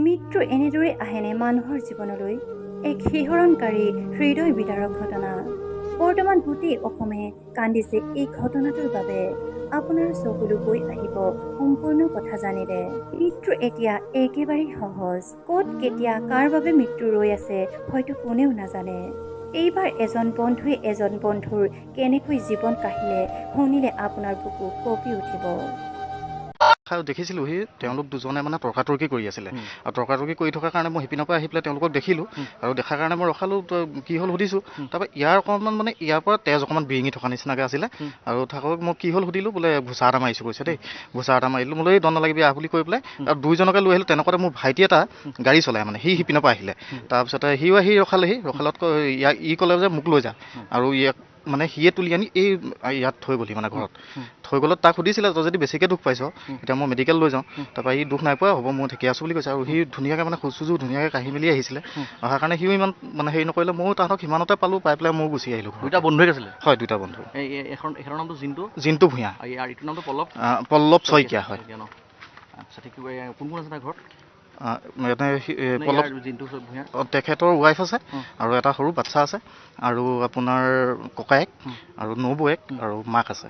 মৃত্যু এনেদৰে আহেনে মানুহৰ জীৱনলৈ? এক শিহৰণকাৰী হৃদয় বিদাৰক ঘটনা। বৰ্তমান গোটেই অসমে কান্দিছে এই ঘটনাটোৰ বাবে। আপোনাৰ চকুলো বৈ আহিব সম্পূৰ্ণ কথা জানিলে। মৃত্যু এতিয়া একেবাৰেই সহজ। ক'ত কেতিয়া কাৰ বাবে মৃত্যু ৰৈ আছে হয়তো কোনেও নাজানে। এইবাৰ এজন বন্ধুৱে এজন বন্ধুৰ কেনেকৈ জীৱন কাহিলে শুনিলে আপোনাৰ বুকু কঁপি উঠিব। দেখিছিলোঁ তেওঁলোক দুজনে মানে তৰ্কাতৰ্কি কৰি আছিলে আৰু তৰ্কাতৰ্কি কৰি থকাৰ কাৰণে মই সিপিনৰ পৰা আহি পেলাই তেওঁলোকক দেখিলোঁ আৰু দেখাৰ কাৰণে মই ৰখালোঁ কি হ'ল সুধিছোঁ। তাৰপৰা ইয়াৰ অকণমান মানে ইয়াৰ পৰা তেজ অকণমান বিৰিঙি থকা নিচিনাকৈ আছিলে আৰু থাকক মই কি হ'ল সুধিলোঁ, বোলে ঘোচা এটা মাৰিছোঁ কৈছে দেই। ঘোচা এটা মাৰিলোঁ, মোলৈ দণ্ড নালাগিবি আহ বুলি কৈ পেলাই আৰু দুইজনকে লৈ আহিলোঁ। তেনেকুৱাতে মোৰ ভাইটি এটা গাড়ী চলায় মানে সি সিপিনৰ পৰা আহিলে। তাৰপিছতে সিও আহি ৰখালত ই ক'লে যে মোক লৈ যা, আৰু ইয়াক মানে সিয়ে তুলি আনি এই ইয়াত থৈ গ'লি মানে ঘৰত থৈ গ'লত তাক সুধিছিলে তই যদি বেছিকৈ দুখ পাইছ এতিয়া মই মেডিকেল লৈ যাওঁ। তাৰপৰা সি দুখ নাই পোৱা, হ'ব মই ঠিকে আছোঁ বুলি কৈছে। আৰু সি ধুনীয়াকৈ মানে খোজ চোজো ধুনীয়াকৈ কাঢ়ি মেলি আহিছিলে। অহাৰ কাৰণে সিও ইমান মানে হেৰি নকৰিলে, ময়ো তাহাঁতক সিমানতে পালোঁ, পাই পেলাই ময়ো গুচি আহিলোঁ। দুটা বন্ধুৱে আছিলে? হয়, দুটা বন্ধু। এখনৰ নামটো জিন্তু ভূঞা আৰু ইটোৰ নামটো পল্লৱ শইকীয়া। হয়। আচ্ছা, ঠিক। কোন কোন আছে তাৰ ঘৰত? তেখেতৰ ৱাইফ আছে আৰু এটা সৰু বাচ্ছা আছে আৰু আপোনাৰ ককায়েক আৰু নবৌৱেক আৰু মাক আছে।